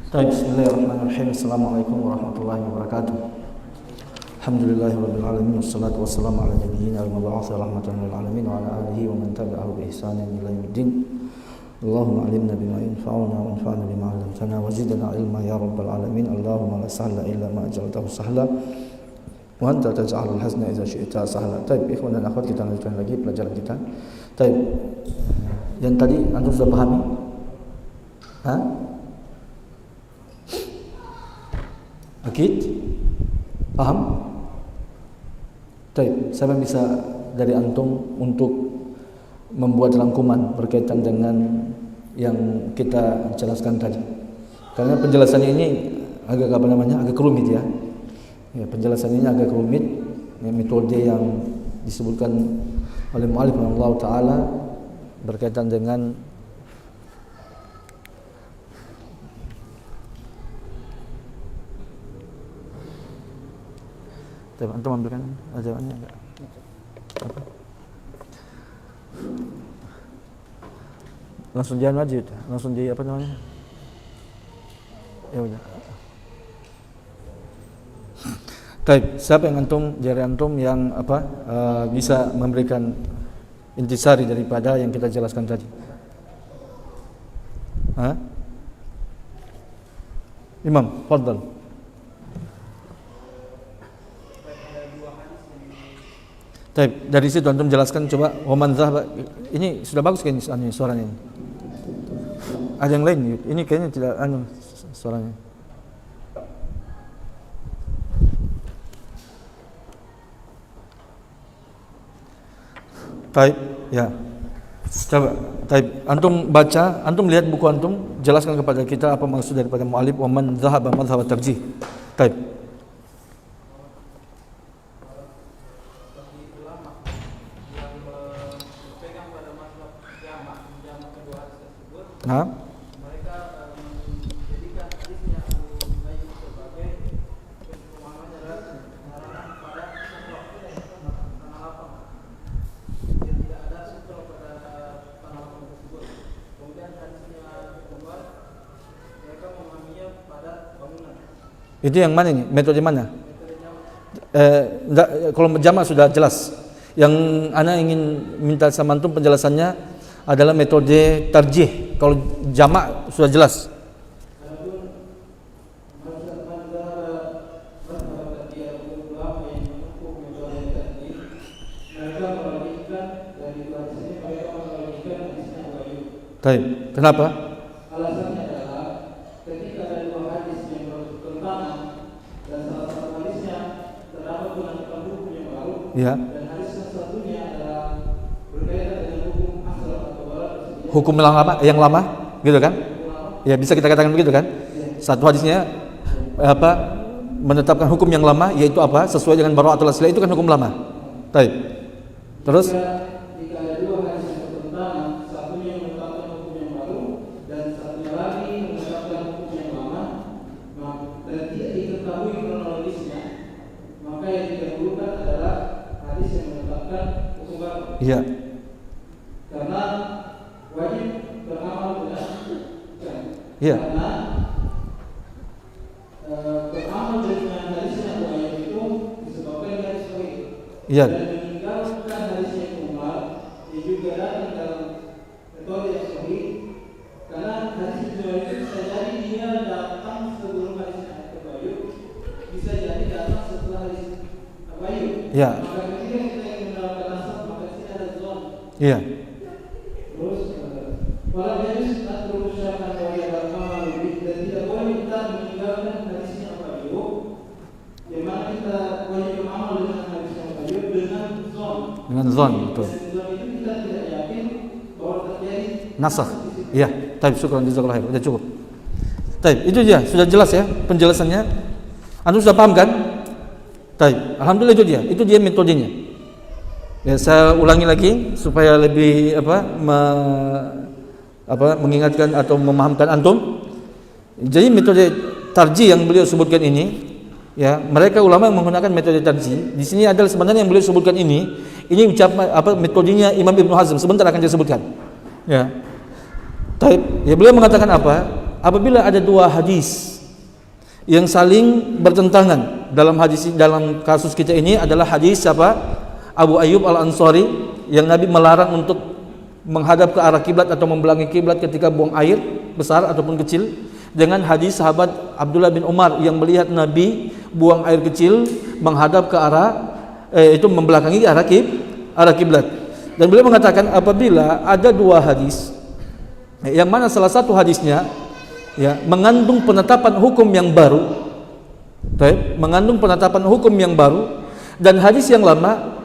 Bismillahirrahmanirrahim. Assalamualaikum warahmatullahi wabarakatuh. Alhamdulillahirabbil alamin wassalatu wassalamu ala nabiyyina al-mab'uts rahmatan lil alamin wa ala alihi wa man tabi'ahu bi ihsanin ila yaumiddin. Allahumma 'allimna bima yanfa'una wa anfa'na bima 'allamtana wa zidna ilma ya rabbal alamin. Allahumma la sahla illa ma ja'altahu sahla wa anta taj'alul hazna idza syi'ta sahla. Baik, ikhwan dan akhwat, kita lanjutkan lagi pelajaran kita. Baik. Yang tadi antum sudah pahami? Akid? Paham? Baik, siapa bisa dari antum untuk membuat rangkuman berkaitan dengan yang kita jelaskan tadi? Karena penjelasannya ini agak agak rumit ya. Ya, penjelasannya ini agak rumit. Ya, metode yang disebutkan oleh mu'allif Allah Ta'ala berkaitan dengan antum ambilkan jawabannya enggak? Apa? Langsung jangan wajib, langsung jadi apa namanya? Ya udah. Baik, siapa yang dari antum yang bisa memberikan intisari daripada yang kita jelaskan tadi? Imam, fadhal. Dari situ antum jelaskan coba waman zahaba. Ini sudah bagus kan ini suaranya ini. Ada yang lain ini kayaknya tidak suaranya. Baik, ya. Coba, antum baca, antum lihat buku antum, jelaskan kepada kita apa maksud daripada mu'allif waman zahaba madhhab tarjih. Baik. Mereka menjadikan hadisnya Ayyub sebagai pemahamannya adalah larangan pada tanah lapang. Dia tidak ada sutra pada tanah lapang tersebut. Kemudian hadisnya kedua, mereka memahaminya pada bangunan. Itu yang mana ini? Metode mana? Kalau jamak sudah jelas. Yang ana ingin minta sama antum penjelasannya adalah metode tarjih. Kalau jamak sudah jelas. Baik, kenapa? Alasannya adalah ketika ada dua hadis yang bertentangan dan salah satu hadisnya terdapat menentukan hukum yang baru, ya. Dan hadis yang satunya adalah berkaitan dengan hukum asal atau barat tersebut. Hukum yang lama, gitu kan? Ya, bisa kita katakan begitu kan? Satu hadisnya menetapkan hukum yang lama, yaitu apa? Sesuai dengan bara'atul asli, itu kan hukum lama. Baik. Terus jika ada dua hadis yang bertentangan, satunya menetapkan hukum yang baru dan satunya lagi menetapkan hukum yang lama, dan tidak diketahui kronologisnya, maka yang didahulukan adalah hadis yang menetapkan hukum baru. Iya. Karena wajib beramal dengan Iya. Karena beramal dengan hadisnya Abu Ayyub itu disebabkan hadis sahih. Iya. Dan meninggalkan hadisnya Umar yang juga datang dalam metode yang sahih. Karena hadis Abu Ayyub bisa jadi dia datang sebelum hadisnya Abu Ayyub, bisa jadi datang setelah hadis Abu Ayyub. Iya. Maka ketika kita ingin menerapkan nasab, maka di sini ada zon. Iya. Terus para hadis tak berusaha bagi agama lebih dan tidak boleh kita meninggalkan hadisnya Abu Ayyub. Yang mana kita wajib beramal dengan hadisnya Abu Ayyub dengan zon, betul. Dan zon itu kita tidak yakin bahwa terjadi Nasakh. Iya. Baik, syukran jazakallahu khair. Sudah cukup. Baik, itu dia, sudah jelas ya penjelasannya. Antum sudah paham kan? Baik, alhamdulillah itu dia. Itu dia metodenya. Ya, saya ulangi lagi supaya lebih mengingatkan atau memahamkan antum. Jadi metode tarjih yang beliau sebutkan ini, ya, mereka ulama yang menggunakan metode tarjih. Di sini adalah sebenarnya yang beliau sebutkan ini ucapan metodenya Imam Ibnu Hazm. Sebentar akan saya sebutkan. Ya. Taib, ya beliau mengatakan apa? apabila ada dua hadis yang saling bertentangan, dalam kasus kita ini adalah hadis siapa? Abu Ayyub Al-Ansari yang Nabi melarang untuk menghadap ke arah kiblat atau membelangi kiblat ketika buang air besar ataupun kecil, dengan hadis sahabat Abdullah bin Umar yang melihat Nabi buang air kecil menghadap ke arah itu membelakangi arah kiblat. Dan beliau mengatakan apabila ada dua hadis yang mana salah satu hadisnya mengandung penetapan hukum yang baru, dan hadis yang lama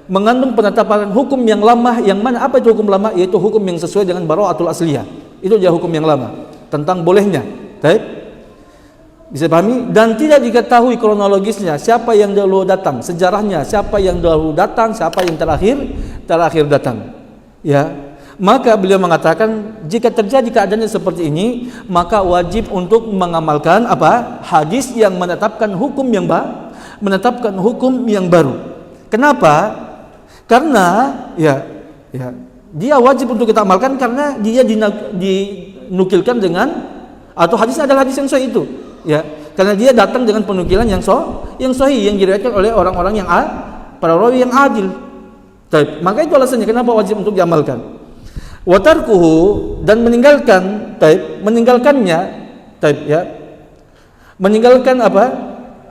mengandung penetapan hukum yang lama, yang mana apa itu hukum lama? Yaitu hukum yang sesuai dengan bara'atul asliyah. Itu dia hukum yang lama tentang bolehnya. Bisa pahami? Dan tidak diketahui kronologisnya, siapa yang dahulu datang, sejarahnya, siapa yang dahulu datang, siapa yang terakhir datang. Maka beliau mengatakan jika terjadi keadaannya seperti ini, maka wajib untuk mengamalkan hadis yang menetapkan hukum yang baru. Kenapa? Karena dia wajib untuk kita amalkan karena dia dinukilkan dengan, atau hadisnya adalah hadis yang sahih itu. Karena dia datang dengan penukilan yang sahih yang diriwayatkan oleh orang-orang yang para rawi yang adil. Maka itu alasannya kenapa wajib untuk diamalkan. Wa tarkuhu, dan meninggalkannya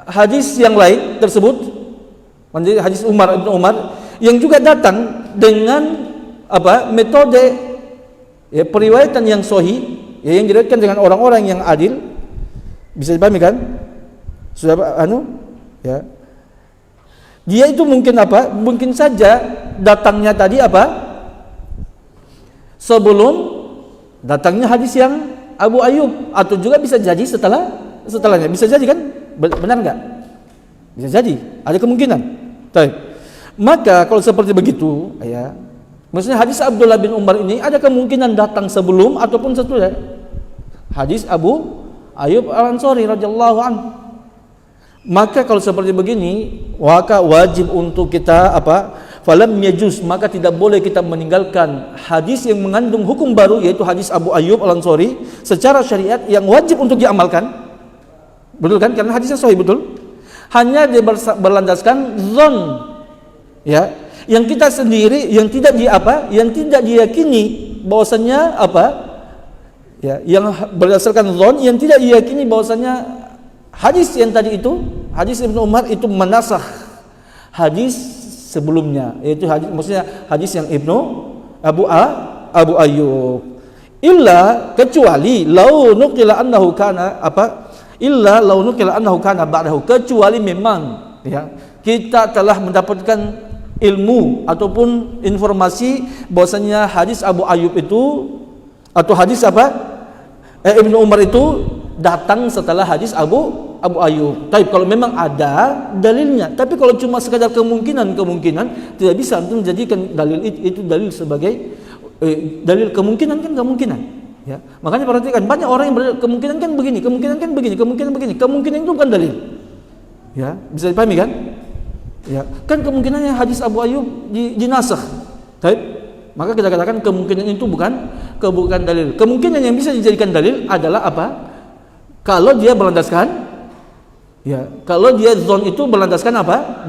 hadis yang lain tersebut, hadis Ibnu Umar yang juga datang dengan metode periwayatan yang sahih yang diriwayatkan dengan orang-orang yang adil. Bisa dipahami kan? Dia itu mungkin saja datangnya tadi sebelum datangnya hadis yang Abu Ayyub, atau juga bisa jadi setelahnya. Bisa jadi kan? Benar enggak? Bisa jadi, ada kemungkinan. Maka kalau seperti begitu, maksudnya hadis Abdullah bin Umar ini ada kemungkinan datang sebelum ataupun setelah hadis Abu Ayyub Al-Ansari radhiyallahu anhu. Maka kalau seperti begini, maka wajib untuk kita falam yajuz, maka tidak boleh kita meninggalkan hadis yang mengandung hukum baru, yaitu hadis Abu Ayyub Al-Ansari secara syariat yang wajib untuk diamalkan. Betul kan? Karena hadisnya sahih, betul. Hanya dia berlandaskan zon, yang kita sendiri yang tidak diyakini bahwasanya yang berdasarkan zon yang tidak diyakini bahwasanya hadis yang tadi itu, hadis Ibnu Umar itu menasakh hadis sebelumnya, yaitu maksudnya hadis yang Abu Ayyub. Kecuali lau nuqila annahu kana ba'dahu, kecuali memang kita telah mendapatkan ilmu ataupun informasi bahwasanya hadis Abu Ayyub itu atau hadis Ibnu Umar itu datang setelah hadis Abu Ayyub. Tapi kalau memang ada dalilnya, tapi kalau cuma sekadar kemungkinan tidak bisa untuk menjadikan dalil itu dalil sebagai dalil kemungkinan. Makanya perhatikan, banyak orang yang kemungkinan begini, kemungkinan itu bukan dalil. Bisa dipahami kan? Kan kemungkinannya hadis Abu Ayyub dinasakh. Maka kita katakan kemungkinan itu bukan dalil. Kemungkinan yang bisa dijadikan dalil adalah kalau dia berlandaskan kalau dia zon itu berlandaskan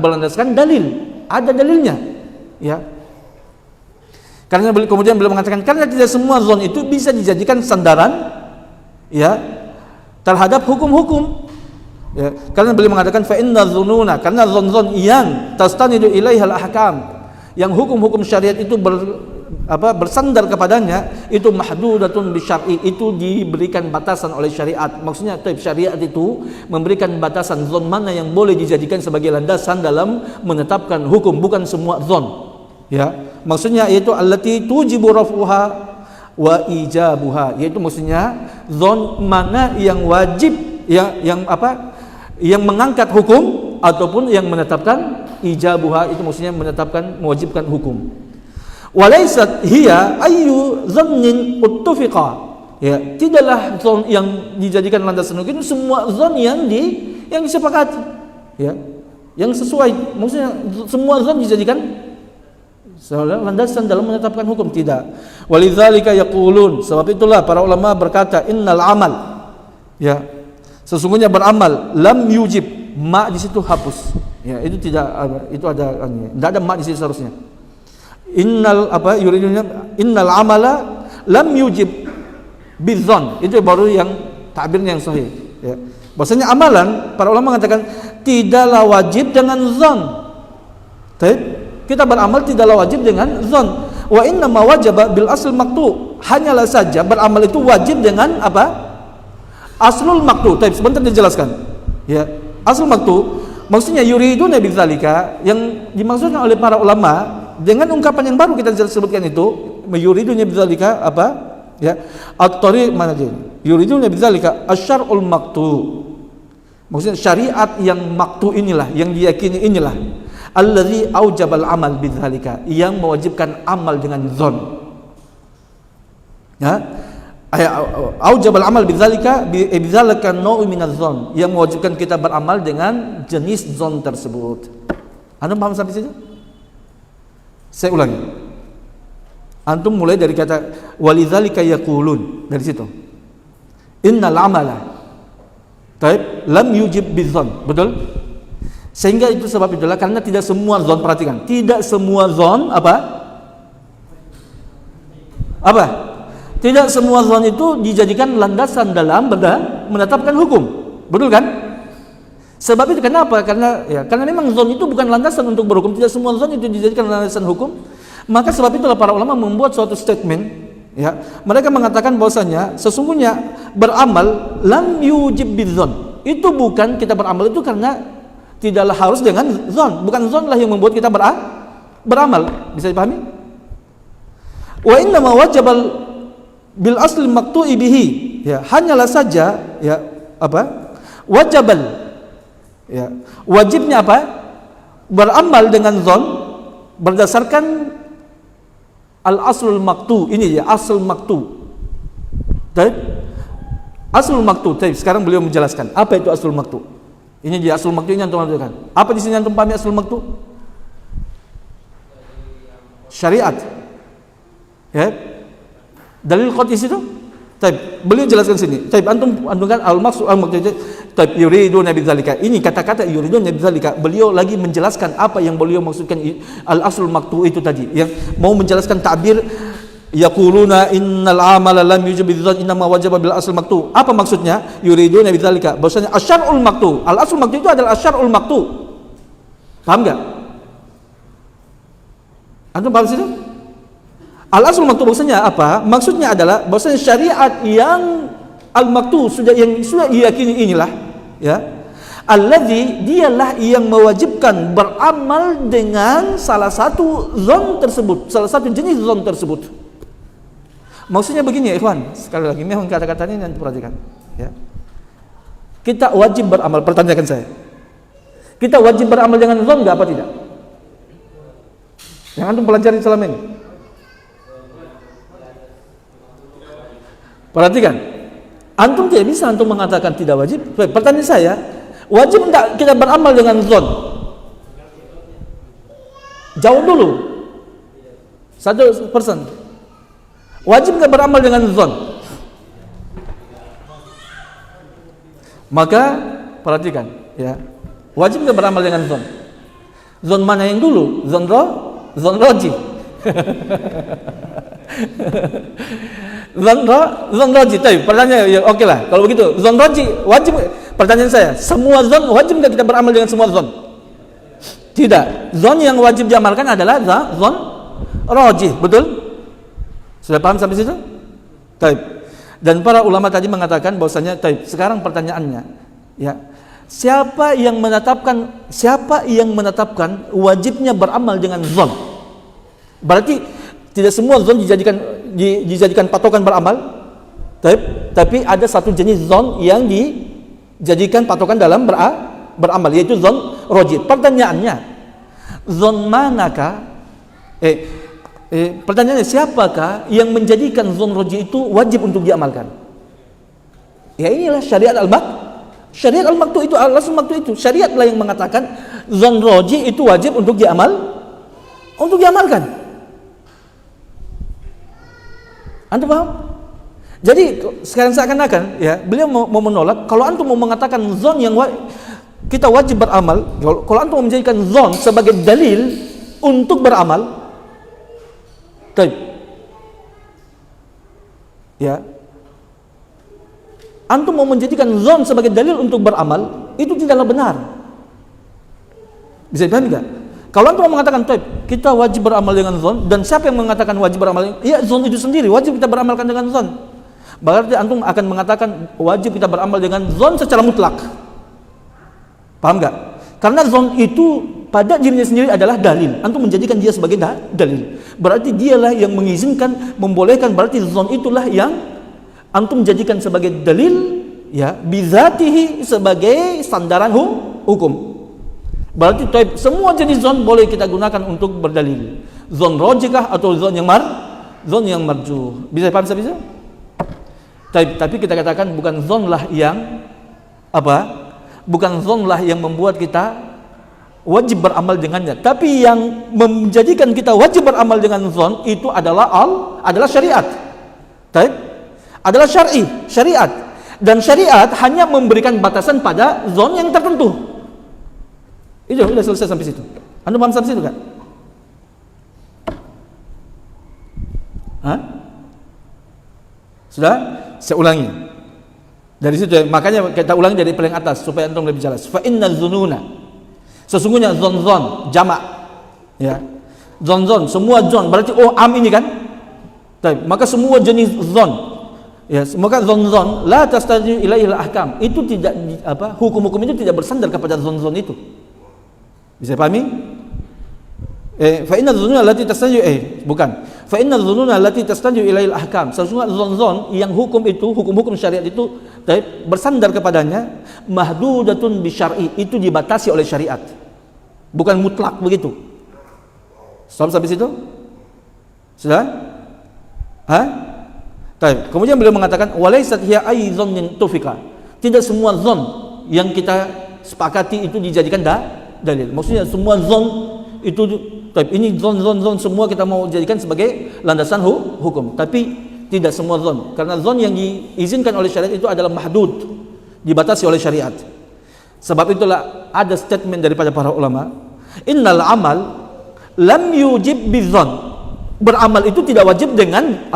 berlandaskan dalil, ada dalilnya. Karena kemudian beliau mengatakan karena tidak semua zon itu bisa dijadikan sandaran terhadap hukum-hukum. Karena beliau mengatakan fa inna dzununa, karena zon-zon yang tastanidu ilaihal ahkam, yang hukum-hukum syariat itu bersandar kepadanya, itu mahdudatun bisyar'i, itu diberikan batasan oleh syariat. Maksudnya syariat itu memberikan batasan zon mana yang boleh dijadikan sebagai landasan dalam menetapkan hukum, bukan semua zon. Maksudnya yaitu allati tujibu rafuha wa ijabuha, yaitu maksudnya zon mana yang wajib, yang mengangkat hukum ataupun yang menetapkan ijabuha, itu maksudnya mewajibkan hukum. Walaysat hiya ayyu dhannin uttifaqa, tidaklah zon yang dijadikan landasan hukum semua zon yang disepakati, yang sesuai. Maksudnya semua zon dijadikan landasan dalam menetapkan hukum, tidak. Walidzalika yaqulun, sebab itulah para ulama berkata innal amal, ya, sesungguhnya beramal, lam yujib, ma di situ hapus, ya, itu tidak, itu ada, tidak ada ma di situ seharusnya. Innal yuriduna innal amala lam yujib bidzon, itu baru yang takbirnya yang sahih, ya. Bahwasanya amalan, para ulama mengatakan tidaklah wajib dengan zon. Kita beramal tidaklah wajib dengan zon. Wa inna ma wajaba bil asl maktu, hanyalah saja beramal itu wajib dengan apa? Aslul maktu. Sebentar dijelaskan. Ya, aslul maktu maksudnya yuriduna bidzalika, yang dimaksudkan oleh para ulama dengan ungkapan yang baru kita sebutkan itu, yuriduna bidzalika apa? Ya, at-tariq mana dia? Yuriduna bidzalika asyarul maktu. Maksudnya syariat yang maktu inilah, yang diyakini inilah, allazi aujabal amal bidzalika, yang mewajibkan amal dengan zon. Ya, aujabal amal bidzalika bidzalika nau'u minaz zon, yang mewajibkan kita beramal dengan jenis zon tersebut. Anda paham sampai situ? Saya ulangi. Antum mulai dari kata walidzalika yaqulun, dari situ. Innal amala lam yujib bidzon, betul? Sehingga itu sebab itulah, karena tidak semua zon, perhatikan, tidak semua zon tidak semua zon itu dijadikan landasan dalam menetapkan hukum, betul kan? Sebab itu kenapa? Karena memang zon itu bukan landasan untuk berhukum, tidak semua zon itu dijadikan landasan hukum. Maka sebab itulah para ulama membuat suatu statement, ya, mereka mengatakan bahwasanya sesungguhnya beramal lam yujib bidzon, itu bukan kita beramal itu karena tidaklah harus dengan zon, bukan zon lah yang membuat kita beramal. Bisa dipahami? Wa inna ma wajabal bil asli maktu'i bihi, ya, hanyalah saja, ya, wajabal, ya, wajibnya beramal dengan zon berdasarkan al-aslul maktu, ini ya, asal maktu. Aslul maktu. Sekarang beliau menjelaskan apa itu aslul maktu. Ini dia aslul maktu, ini antum perhatikan. Apa di sini antum pahami aslul maktu? Syariat. Ya. Dalil qat'i itu? Beliau jelaskan sini. Antum kan al-maqsud al-maktu. Yuriduna bidzalika. Ini kata-kata yuriduna bidzalika, beliau lagi menjelaskan apa yang beliau maksudkan al-aslul maktu itu tadi. Yang mau menjelaskan ta'bir yaquluna innal amala lam yujib bidzon inna ma wajaba bil asl maktu. Apa maksudnya? Yuriduna bidzalika, bahwasanya asyarul maktu. Al-aslul maktu itu adalah asyarul maktu. Paham enggak? Antum paham situ? Al-aslul maktu maksudnya apa? Maksudnya adalah bahwasanya syariat yang al-maktu yang sudah diyakini inilah, ya, alladzi, dialah yang mewajibkan beramal dengan salah satu zon tersebut, salah satu jenis zon tersebut. Maksudnya begini ya ikhwan, sekali lagi memang kata-katanya ini nanti perhatikan, ya. Kita wajib beramal, pertanyakan saya, kita wajib beramal dengan zon enggak, apa tidak? Yang antum pelajari selama ini, perhatikan. Antum tidak bisa antum mengatakan tidak wajib. Pertanyaan saya, wajib enggak kita beramal dengan zon? Jawab dulu. 1%. Wajib enggak beramal dengan zon? Maka perhatikan, ya. Wajib enggak beramal dengan zon? Zon mana yang dulu? Zon roji. Zon roji, pertanyaan, ya, oke lah. Kalau begitu, zon roji wajib. Pertanyaan saya, semua zon wajib nggak kita beramal dengan semua zon? Tidak. Zon yang wajib diamalkan adalah zon roji, betul? Sudah paham sampai situ? Dan para ulama tadi mengatakan bahwasanya, sekarang pertanyaannya, ya, siapa yang menetapkan wajibnya beramal dengan zon? Berarti tidak semua zon dijadikan patokan beramal, tapi ada satu jenis zon yang dijadikan patokan dalam beramal, yaitu zon roji. Pertanyaannya, zon manakah? Pertanyaannya, siapakah yang menjadikan zon roji itu wajib untuk diamalkan? Ya inilah syariat syariat al-maktu itu, al-asl maktu itu. Syariatlah yang mengatakan zon roji itu wajib untuk diamalkan. Antum paham? Jadi sekarang seakan-akan ya beliau mau menolak kalau antum mau mengatakan zon yang kita wajib beramal, kalau antum menjadikan zon sebagai dalil untuk beramal, ya, antum mau menjadikan zon sebagai dalil untuk beramal, itu tidaklah benar. Bisa dipahami enggak? Kalau antum mengatakan kita wajib beramal dengan zon, dan siapa yang mengatakan wajib beramal? Ya zon itu sendiri wajib kita beramalkan dengan zon. Berarti antum akan mengatakan wajib kita beramal dengan zon secara mutlak. Paham enggak? Karena zon itu pada dirinya sendiri adalah dalil. Antum menjadikan dia sebagai dalil. Berarti dialah yang mengizinkan, membolehkan. Berarti zon itulah yang antum jadikan sebagai dalil, ya, bizatihi, sebagai sandaran hukum. Berarti semua jenis zon boleh kita gunakan untuk berdalil. Zon rojikah atau zon yang marjuh. Bisa paham sampai situ? Tapi kita katakan bukan zon lah yang bukan zon lah yang membuat kita wajib beramal dengannya. Tapi yang menjadikan kita wajib beramal dengan zon itu adalah syariat. Adalah syariat. Dan syariat hanya memberikan batasan pada zon yang tertentu. Itu sudah selesai sampai situ. Anda paham sampai situ kan? Sudah? Saya ulangi. Dari situ, makanya kita ulangi dari paling atas supaya antum lebih jelas. Fa inna dzununa, sesungguhnya zon jamak, ya. Zon semua zon berarti am ini kan? Maka semua jenis zon, ya, maka zon la tastaju ilaihil ahkam, itu tidak hukum-hukum itu tidak bersandar kepada zon itu. Bisa pahami? Fa inna dzununa allati tastaju fa inna dzununa allati tastaju ilaihil ahkam, sesungguhnya zon yang hukum-hukum syariat itu bersandar kepadanya, mahdudatun bi syar'i, itu dibatasi oleh syariat, bukan mutlak begitu. Sampai situ? Sudah? Kemudian beliau mengatakan walaysat hiya aidzon tufika, tidak semua zon yang kita sepakati itu dijadikan dalil. Maksudnya semua zon itu ini zon semua kita mau jadikan sebagai landasan hukum, tapi tidak semua zon, karena zon yang diizinkan oleh syariat itu adalah mahdud, dibatasi oleh syariat. Sebab itulah ada statement daripada para ulama, innal amal lam yujib bizon, beramal itu tidak wajib dengan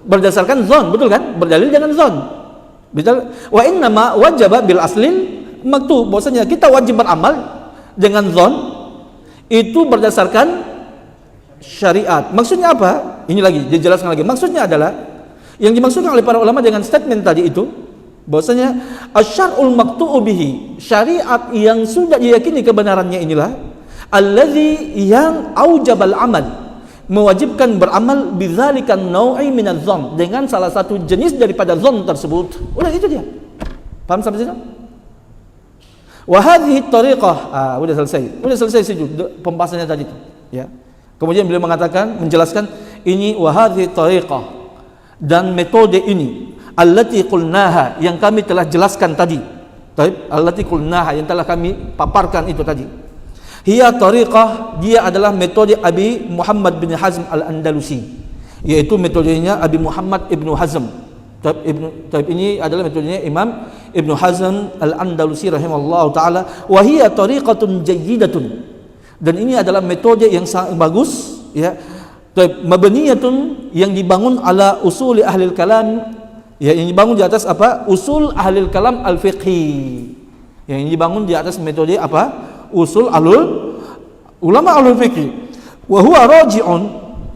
berdasarkan zon, betul kan? Berdalil dengan zon. Betul. Wa innama wajaba bil aslil maktub, bahwasanya kita wajib beramal dengan zon itu berdasarkan syariat. Maksudnya apa? Ini lagi dijelaskan lagi. Maksudnya adalah yang dimaksudkan oleh para ulama dengan statement tadi itu, bahwasanya asyarul maqtu'u bihi, syariat yang sudah diyakini kebenarannya inilah allazi yang aujabal amal, mewajibkan beramal bidzalikan nau'i minadz dzan, dengan salah satu jenis daripada dzan tersebut. Udah itu dia. Paham sampai situ? Wa hadhihi tariqah, udah selesai situ pembahasannya tadi itu, ya. Kemudian beliau mengatakan, menjelaskan ini wa hadhihi tariqah, dan metode ini allati qulnaha, yang kami telah jelaskan tadi. Allati qulnaha, yang telah kami paparkan itu tadi. Hiya tariqah, dia adalah metode Abi Muhammad bin Hazm al-Andalusi, yaitu metodenya Abi Muhammad Ibnu Hazm. Ini adalah metodenya Imam Ibnu Hazm al-Andalusi rahimahullah ta'ala. Wa hiya tariqatun jayyidatun, dan ini adalah metode yang sangat bagus, ya. Mabniyatun, yang dibangun ala usuli ahli kalam, ya, yang dibangun di atas usul ahli kalam al-fiqhi, yang dibangun di atas metode usul ulama alul fiqhi. Wa huwa raji'un,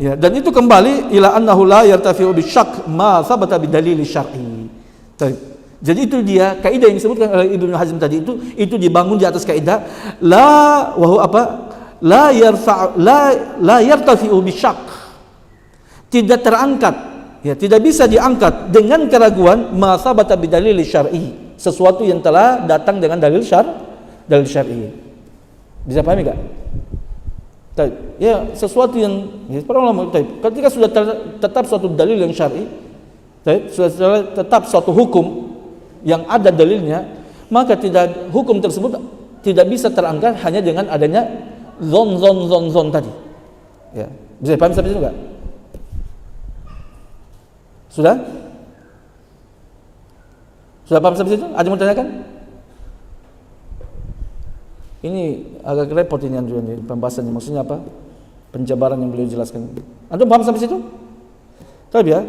ya, dan itu kembali ila annahu la yartafi'u bisyak ma thabata bidalil syar'i. Jadi itu dia kaidah yang disebutkan oleh Ibnu Hazm tadi itu dibangun di atas kaidah la yartafi'u bisyak, tidak terangkat, ya, tidak bisa diangkat dengan keraguan ma thabata bidalil syar'i, sesuatu yang telah datang dengan dalil syar'i. Bisa pahami enggak? Ya, sesuatu yang para ulama ketika sudah tetap suatu dalil yang syar'i, sudah tetap suatu hukum yang ada dalilnya, maka hukum tersebut tidak bisa terangkat hanya dengan adanya zon tadi. Ya, bisa paham sampai itu enggak? Sudah? Sudah paham sampai situ? Ada yang mau tanyakan? Ini agak repot ini pembahasannya. Maksudnya apa? Penjabaran yang beliau jelaskan. Antum paham sampai situ? Tapi ya,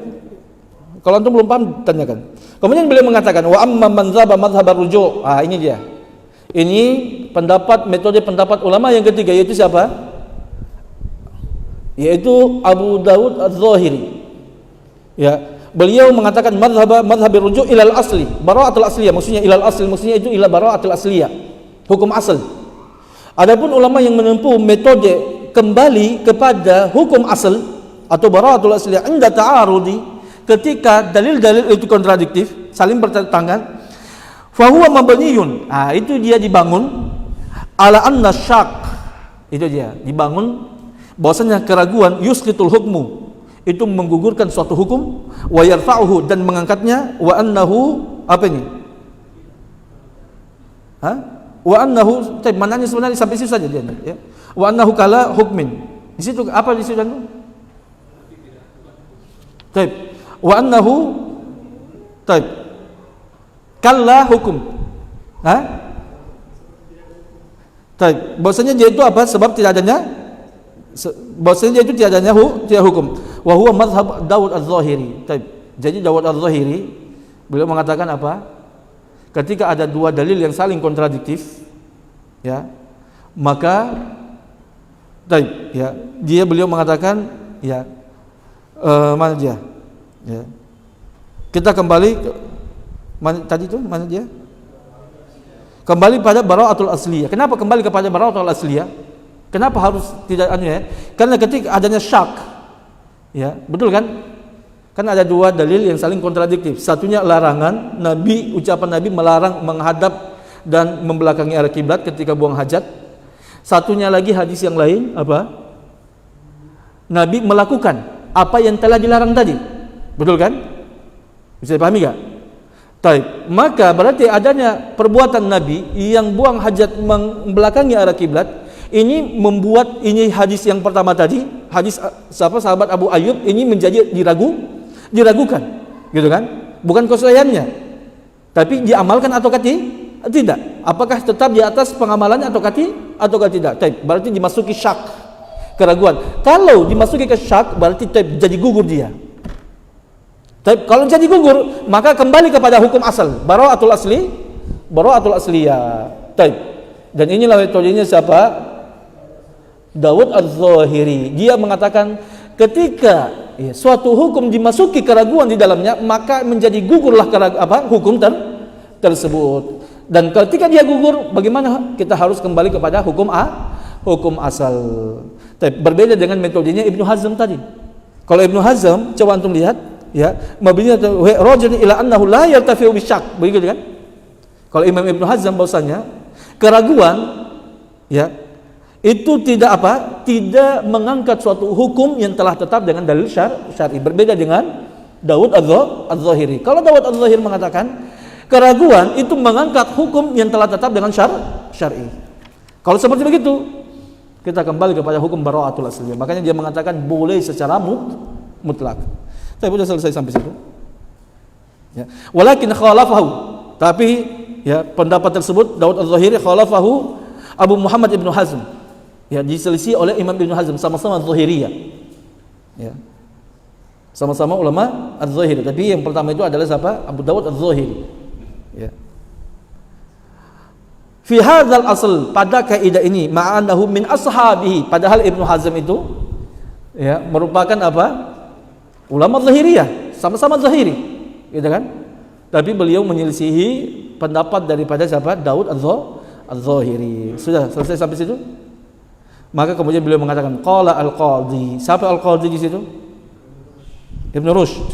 kalau antum belum paham, tanyakan. Kemudian beliau mengatakan, wa amma man dzaba madzhab ar-ruju'. Ini dia. Ini metode pendapat ulama yang ketiga, yaitu siapa? Yaitu Abu Dawud Az-Zahiri. Ya, beliau mengatakan madzhab ar-ruju' ilal asli, bara'atul asliyah. Maksudnya ilal asli, maksudnya itu ila bara'atul asliyah, hukum asal. Adapun ulama yang menempuh metode kembali kepada hukum asal atau bara'atul asliyah inda ta'arudi, ketika dalil-dalil itu kontradiktif, saling bertentangan, fahuwa mabniyun. Itu dia dibangun ala anna syak. Itu dia dibangun bahwasanya keraguan yusqitul hukmu, itu menggugurkan suatu hukum, wa yarfa'uhu, dan mengangkatnya, wa annahu apa ini? Wa annahu, mananya sebenarnya sampai situ saja dia, ya. Wa annahu kala hukmin. Di situ apa di situ? Taib. Wa annahu taib. Kalla hukum. Taib. Bahwasanya dia itu apa? Sebab tidak adanya, bahwasanya dia itu tidak adanya tidak hukum. Wa huwa mazhab Dawud Az-Zahiri. Taib. Jadi Dawud Az-Zahiri beliau mengatakan apa? Ketika ada dua dalil yang saling kontradiktif, ya, maka taib, ya, beliau mengatakan, ya, mana dia? Ya. Kita kembali ke mana dia? Kembali pada bara'atul asliyah. Kenapa kembali kepada bara'atul asliyah? Kenapa harus tidak ya? Karena ketika adanya syak, ya, betul kan? Kan ada dua dalil yang saling kontradiktif. Satunya larangan Nabi, ucapan Nabi melarang menghadap dan membelakangi arah kiblat ketika buang hajat. Satunya lagi hadis yang lain apa? Nabi melakukan apa yang telah dilarang tadi. Betul kan? Bisa dipahami enggak? Taib. Maka berarti adanya perbuatan Nabi yang buang hajat membelakangi arah kiblat, ini membuat ini hadis yang pertama tadi, hadis sahabat Abu Ayyub ini menjadi diragukan, gitu kan? Bukan kesahihannya, tapi diamalkan atau tidak? Apakah tetap di atas pengamalannya atau tidak? Taib. Berarti dimasuki syak, keraguan. Kalau dimasuki ke syak, berarti taib, jadi gugur dia. Taib. Kalau jadi gugur, maka kembali kepada hukum asal, bara'atul asliyah. Taib. Dan inilah metodenya siapa? Dawud Az-Zahiri. Dia mengatakan ketika suatu hukum dimasuki keraguan di dalamnya, maka menjadi gugurlah hukum tersebut. Dan ketika dia gugur, bagaimana? Kita harus kembali kepada hukum asal. Berbeda dengan metodenya Ibnu Hazm tadi. Kalau Ibnu Hazm, coba antum lihat, ya, mabninya rajul ila annahu la yartafi'u bisyak, begitu kan? Kalau Imam Ibnu Hazm bahwasanya keraguan, ya, itu tidak mengangkat suatu hukum yang telah tetap dengan dalil syar'i. Berbeda dengan Dawud Az-Zahiri. Kalau Dawud Az-Zahiri mengatakan keraguan itu mengangkat hukum yang telah tetap dengan syar'i. Kalau seperti begitu, kita kembali kepada hukum bara'atul asliyah. Makanya dia mengatakan boleh secara mutlak. Saya sudah selesai sampai situ. Ya. Walakin khalafahu. Tapi ya, pendapat tersebut Dawud Az-Zahiri khalafahu Abu Muhammad Ibnu Hazm. Ya, diselisih oleh Imam Ibnu Hazm, sama-sama Zahiriyah. Ya. Sama-sama ulama Az-Zahiri, tapi yang pertama itu adalah siapa? Abu Dawud Az-Zahiri. Ya. Fi hadzal asl, pada kaidah ini, ma'anahu min ashabihi, padahal Ibnu Hazm itu, ya, merupakan apa? Ulama Zahiriyah, sama-sama Zahiri, gitu kan? Tapi beliau menyelisihi pendapat daripada siapa? Dawud Az-Zahiri. Sudah selesai sampai situ? Maka kemudian beliau mengatakan qala al-qadhi. Siapa al-qadhi di situ? Ibnu Rushd.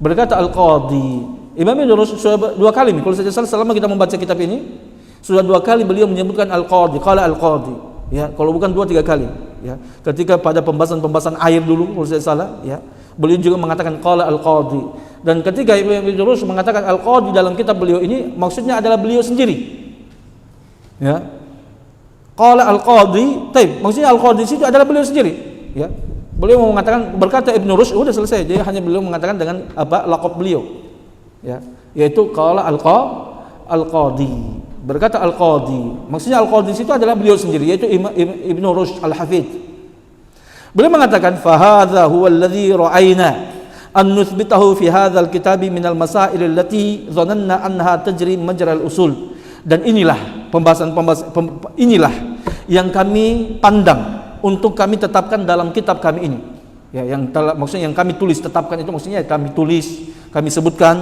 Berkata al-qadhi. Imam Ibnu Rushd sudah dua kali, kalau saja selama kita membaca kitab ini, sudah dua kali beliau menyebutkan al-qadhi, qala al-qadhi. Ya, kalau bukan dua tiga kali, ya. Ketika pada pembahasan air dulu, kalau saya salah, ya, beliau juga mengatakan qala al-qadhi. Dan ketika Ibnu Rushd mengatakan al-qadhi dalam kitab beliau ini, maksudnya adalah beliau sendiri. Ya. Qala al-qadhi, taib, maksudnya al-qadhi itu adalah beliau sendiri, ya. Beliau mau mengatakan, berkata Ibnu Rushd, udah selesai. Jadi hanya beliau mengatakan dengan apa laqab beliau, ya, yaitu qala al-qadi. Berkata al-qadi. Maksudnya al-qadi itu adalah beliau sendiri, yaitu Ibnu Rushd al-Hafidz. Beliau mengatakan fa hadza huwa alladhi ra'ayna an nuthbitahu fi hadzal kitabi minal masail allati dhananna annaha tajri majral usul. Dan inilah pembahasan inilah yang kami pandang untuk kami tetapkan dalam kitab kami ini. Ya, maksudnya yang kami tulis, tetapkan itu maksudnya kami tulis, kami sebutkan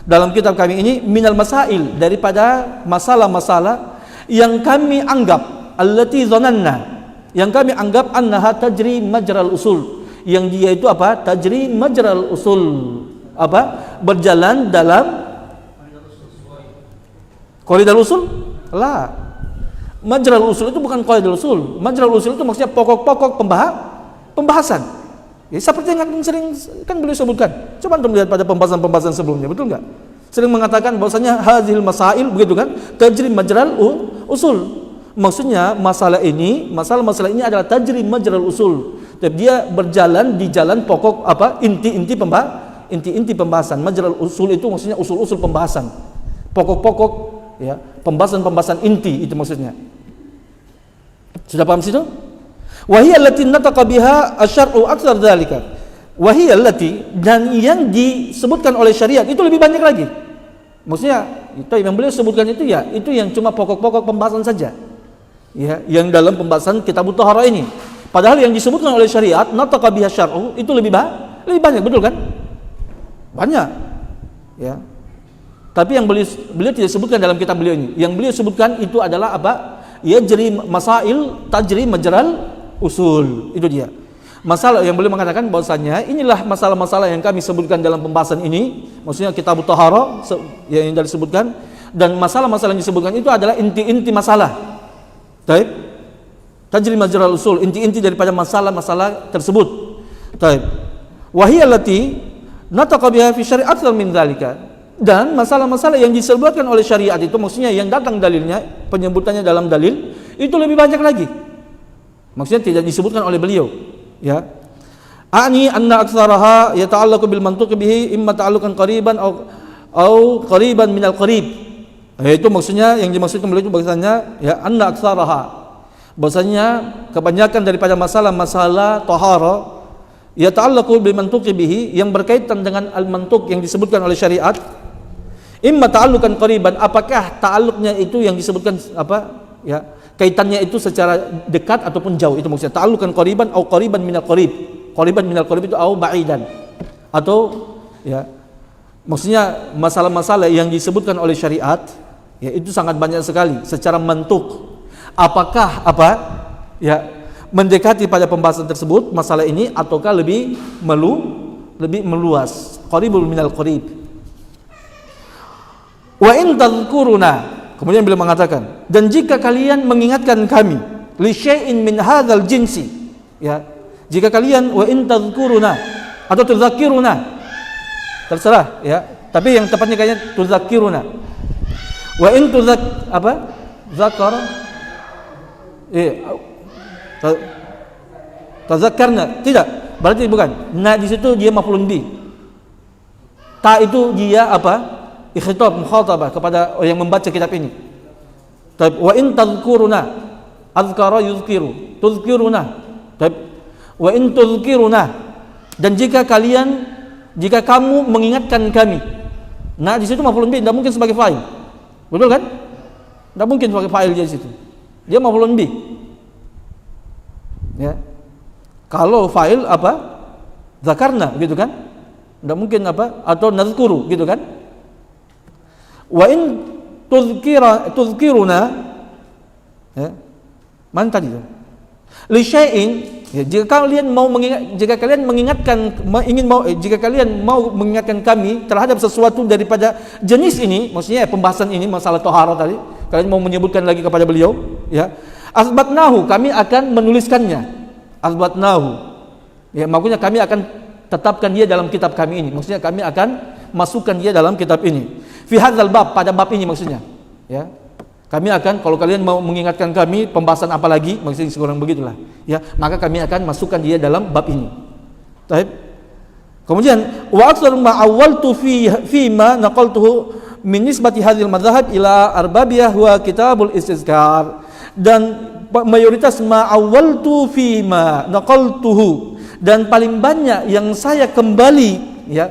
dalam kitab kami ini minal masail, daripada masalah-masalah yang kami anggap allati dhananna, yang kami anggap annaha tajri majral usul, yang dia itu apa? Tajri majral usul, apa? Berjalan dalam qaidul usul? La. Majral usul itu bukan qaidul usul. Majral usul itu maksudnya pokok-pokok pembahasan. Ya, seperti yang sering kan beliau sebutkan. Coba antum lihat pada pembahasan-pembahasan sebelumnya, betul enggak? Sering mengatakan bahwasanya hadhil masail, begitu kan? Tajri majral usul. Maksudnya masalah ini adalah tajri majral usul. Tapi dia berjalan di jalan pokok apa? Inti-inti pembahasan. Majral usul itu maksudnya usul-usul pembahasan. Pokok-pokok, ya, pembahasan inti itu maksudnya. Sudah paham situ? Wahiyal lati nataqa biha asy-syar'u aktsar dzalika. Wahiyal lati, dan yang disebutkan oleh syariat itu lebih banyak lagi. Maksudnya itu yang beliau sebutkan itu, ya, itu yang cuma pokok-pokok pembahasan saja. Ya, yang dalam pembahasan Kitabut Thaharah ini. Padahal yang disebutkan oleh syariat nataqa biha syar'u itu lebih banyak, betul kan? Banyak. Ya. Tapi yang beliau tidak sebutkan dalam kitab beliau ini. Yang beliau sebutkan itu adalah apa? Yajri masail tajri majral usul. Itu dia. Masalah yang beliau mengatakan bahwasanya inilah masalah-masalah yang kami sebutkan dalam pembahasan ini. Maksudnya Kitabut Thaharah yang tadi disebutkan, dan masalah-masalah yang disebutkan itu adalah inti-inti masalah. Baik. Tajri majral usul, inti-inti daripada masalah-masalah tersebut. Baik. Wa hiya allati nataqa biha fi syari' aktsar min dzalika. Dan masalah-masalah yang disebutkan oleh syariat itu maksudnya yang datang dalilnya, penyebutannya dalam dalil itu lebih banyak lagi. Maksudnya tidak disebutkan oleh beliau, ya. Ani anna aktsaraha yata'allaqu bil mantuq bihi imma ta'alluqan qariban au qariban minal qarib. Itu maksudnya yang dimaksudkan beliau itu bahasanya, ya, anna aktsaraha, bahasanya kebanyakan daripada masalah-masalah taharah yata'allaqu bil mantuq bihi, yang berkaitan dengan al-mantuq yang disebutkan oleh syariat. Imma ta'alluqan qariban, apakah ta'alluqnya itu yang disebutkan apa, ya, kaitannya itu secara dekat ataupun jauh, itu maksudnya ta'alluqan qariban au qariban minal qarib. Qariban minal qarib itu au ba'idan, atau, ya, maksudnya masalah-masalah yang disebutkan oleh syariat, ya, itu sangat banyak sekali secara mantuk. Apakah apa, ya, mendekati pada pembahasan tersebut masalah ini ataukah lebih meluas, qaribul minal qarib. Wa in tadhkuruna, kemudian beliau mengatakan, dan jika kalian mengingatkan kami li syai'in min hadzal jinsi, ya, jika kalian wa in tadhkuruna atau tudzakiruna, terserah, ya, tapi yang tepatnya kayaknya tudzakiruna. Wa in zakar tazakkarna, tidak, berarti bukan. Nah, di situ dia maf'ulun bi. Ta itu dia apa? Ikhitab, mukhatabah kepada yang membaca kitab ini. Wa in tadhkuruna, azkara yuzkiru, tuzkiruna. Wa in tuzkiruna, dan jika kamu mengingatkan kami. Nah, di situ maf'ulun bi, tidak mungkin sebagai fa'il. Betul kan? Tidak mungkin sebagai fa'il di situ. Dia maf'ulun bi. Ya. Kalau fa'il apa? Zakarna, gitu kan? Tidak mungkin apa? Atau nazkuru, gitu kan? Wa in tuzkiruna, ya, mana tadi itu? Li syai'in, ya, jika kalian mau mengingatkan kami terhadap sesuatu daripada jenis ini, maksudnya pembahasan ini, masalah taharah tadi, kalian mau menyebutkan lagi kepada beliau, ya, asbatnahu, kami akan menuliskannya. Asbatnahu, ya, maksudnya kami akan tetapkan dia dalam kitab kami ini, maksudnya kami akan masukkan dia dalam kitab ini. Fi hadzal bab, pada bab ini maksudnya, ya. Kami akan, kalau kalian mau mengingatkan kami pembahasan apa lagi, maksudnya kurang begitulah, ya, maka kami akan masukkan dia dalam bab ini. Baik. Kemudian wa aktsaru ma awwaltu fi ma naqaltuhu min nisbati hadhil madhhab ila arbabiyah wa kitabul istizkar, dan mayoritas ma awwaltu fi ma naqaltuhu, dan paling banyak yang saya kembali, ya,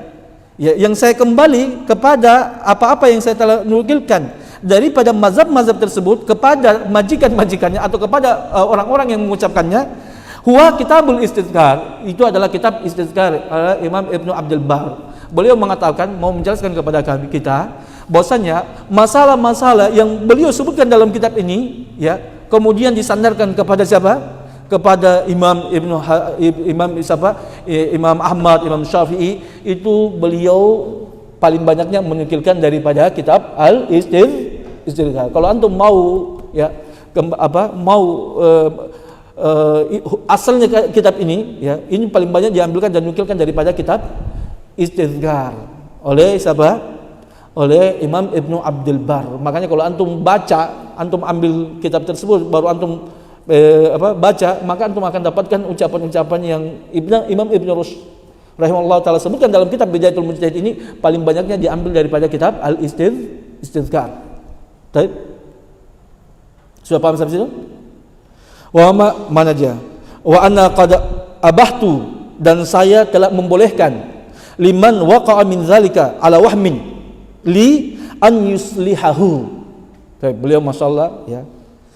yang saya kembali kepada apa-apa yang saya telah nukilkan daripada mazhab-mazhab tersebut kepada majikan-majikannya atau kepada orang-orang yang mengucapkannya, huwa kitabul istizkar, itu adalah kitab istizkar Imam Ibnu Abdul Bar. Beliau mengatakan, mau menjelaskan kepada kita bahwasanya masalah-masalah yang beliau sebutkan dalam kitab ini, ya, kemudian disandarkan kepada siapa? Kepada Imam Ahmad, Imam Syafi'i, itu beliau paling banyaknya menukilkan daripada kitab Al-Istizkar. Kalau antum mau, ya, asalnya kitab ini, ya, ini paling banyak diambilkan dan nukilkan daripada kitab Istizkar oleh siapa? Oleh Imam Ibnu Abdul Bar. Makanya kalau antum baca, antum ambil kitab tersebut, baru antum baca, maka antum akan dapatkan ucapan-ucapan yang Imam Ibnu Rushd rahimahullah taala sebutkan dalam kitab Bidayatul Mujtahid ini, paling banyaknya diambil daripada kitab Al-Istizkar. Baik. Sudah paham sampai situ? Wa mana aja? Wa anna qad abahtu, dan saya telah membolehkan liman waqa'a min zalika ala wahmin li an yuslihahu. Baik, beliau masyaallah, ya.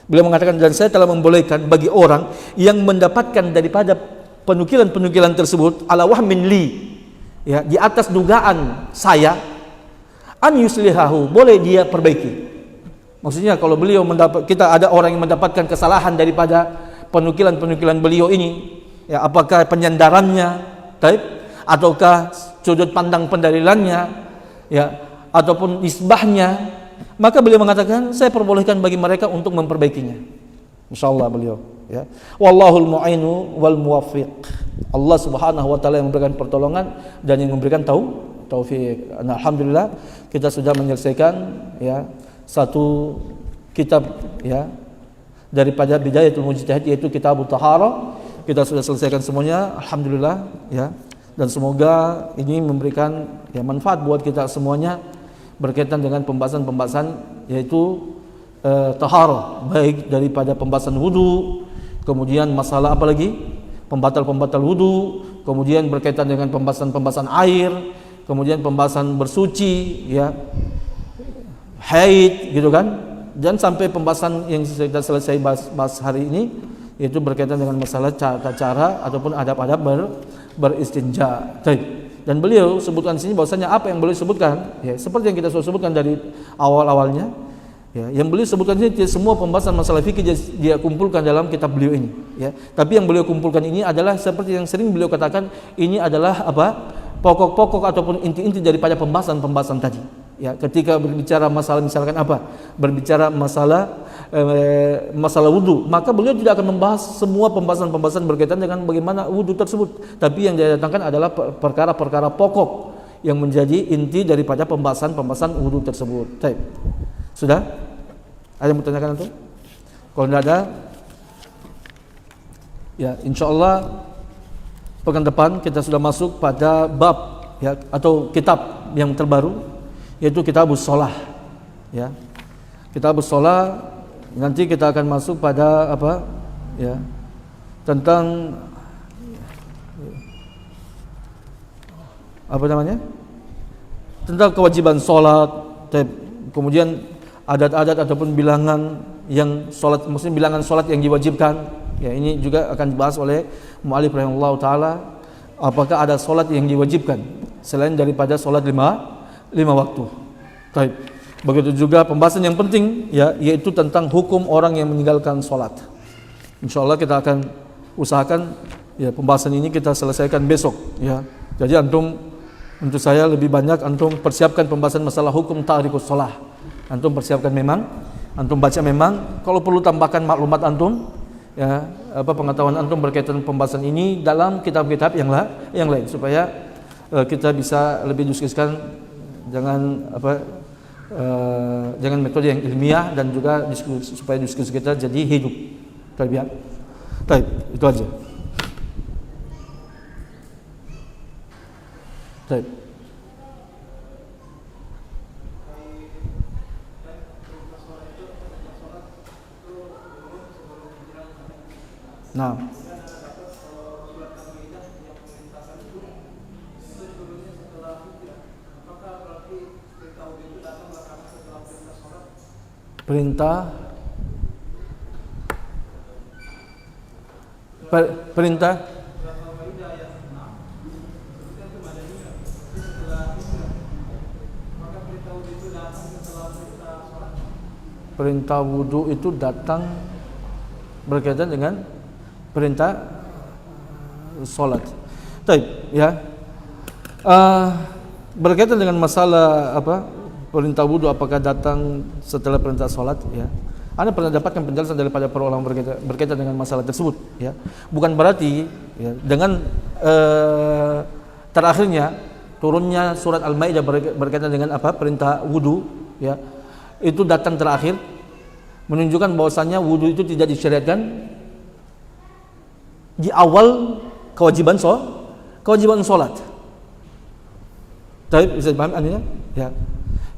Beliau mengatakan, dan saya telah membolehkan bagi orang yang mendapatkan daripada penukilan-penukilan tersebut ala wahmin li, ya, di atas dugaan saya, an yuslihahu, boleh dia perbaiki. Maksudnya kalau beliau kita ada orang yang mendapatkan kesalahan daripada penukilan-penukilan beliau ini, ya, apakah penyandarannya, ataukah sudut pandang pendalilannya, ya, ataupun isbahnya, maka beliau mengatakan saya perbolehkan bagi mereka untuk memperbaikinya. Insyaallah beliau, ya. Wallahul mu'inu wal muwaffiq. Allah Subhanahu wa taala yang memberikan pertolongan dan yang memberikan taufik. Nah, alhamdulillah kita sudah menyelesaikan, ya, satu kitab, ya, daripada Bidayatul Mujtahid, yaitu Kitabut Taharah. Kita sudah selesaikan semuanya, alhamdulillah, ya. Dan semoga ini memberikan, ya, manfaat buat kita semuanya berkaitan dengan pembahasan-pembahasan, yaitu taharah, baik daripada pembahasan wudu, kemudian masalah apa lagi? Pembatal-pembatal wudu, kemudian berkaitan dengan pembahasan-pembahasan air, kemudian pembahasan bersuci, ya, haid, gitu kan? Dan sampai pembahasan yang kita selesai bahas hari ini, yaitu berkaitan dengan masalah cara ataupun adab-adab beristinja. Dan beliau sebutkan di sini bahwasanya apa yang beliau sebutkan, ya, seperti yang kita sudah sebutkan dari awal-awalnya, ya, yang beliau sebutkan ini tidak semua pembahasan masalah fikih dia kumpulkan dalam kitab beliau ini, ya. Tapi yang beliau kumpulkan ini adalah seperti yang sering beliau katakan, ini adalah pokok-pokok ataupun inti-inti daripada pembahasan-pembahasan tadi. Ya, ketika berbicara masalah misalkan berbicara masalah wudu, maka beliau tidak akan membahas semua pembahasan-pembahasan berkaitan dengan bagaimana wudu tersebut, tapi yang dia datangkan adalah perkara-perkara pokok yang menjadi inti daripada pembahasan-pembahasan wudu tersebut. Baik. Sudah? Ada yang mau tanyakan itu? Kalau tidak ada, ya, insyaallah pekan depan kita sudah masuk pada bab, ya, atau kitab yang terbaru, yaitu Kitabus Shalah, ya. Kitabus Shalah, nanti kita akan masuk pada apa, ya, tentang apa namanya, tentang kewajiban sholat, kemudian adat-adat ataupun bilangan yang sholat, maksudnya bilangan sholat yang diwajibkan, ya, ini juga akan dibahas oleh mu'allif rahimahullah ta'ala. Apakah ada sholat yang diwajibkan selain daripada sholat lima waktu. Baik. Begitu juga pembahasan yang penting, ya, yaitu tentang hukum orang yang meninggalkan sholat. Insyaallah kita akan usahakan, ya, pembahasan ini kita selesaikan besok, ya. Jadi antum, untuk saya lebih banyak antum persiapkan pembahasan masalah hukum ta'rikus shalah. Antum persiapkan memang, antum baca memang, kalau perlu tambahkan maklumat antum, ya, pengetahuan antum berkaitan pembahasan ini dalam kitab-kitab yang lain, supaya kita bisa lebih diskusikan. Jangan dengan metode yang ilmiah dan juga supaya diskusi kita jadi hidup. Baik ya. Baik, itu aja. Baik. Nah, perintah perintah wudu itu datang berkaitan dengan perintah salat. Baik, ya. Berkaitan dengan masalah perintah wudu apakah datang setelah perintah salat, ya. Anda pernah dapatkan penjelasan daripada para ulama berkaitan dengan masalah tersebut, ya. Bukan berarti ya, dengan terakhirnya turunnya surat Al-Maidah berkaitan dengan perintah wudu, ya. Itu datang terakhir menunjukkan bahwasannya wudu itu tidak disyariatkan di awal kewajiban salat. Tapi bisa dipahami artinya? Ya.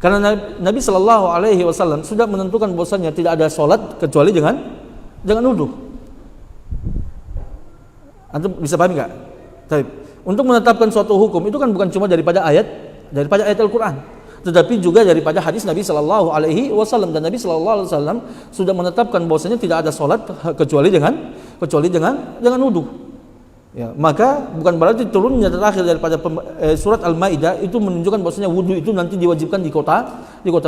Karena Nabi Shallallahu Alaihi Wasallam sudah menentukan bahwasanya tidak ada salat kecuali dengan wudu. Antum bisa pahami enggak? Tapi untuk menetapkan suatu hukum itu kan bukan cuma daripada ayat Al-Qur'an, tetapi juga daripada hadis Nabi Shallallahu Alaihi Wasallam, dan Nabi Shallallahu Alaihi Wasallam sudah menetapkan bahwasanya tidak ada salat kecuali dengan wudu. Ya, maka bukan berarti turunnya terakhir daripada surat Al-Maidah itu menunjukkan bahwasanya wudu itu nanti diwajibkan di kota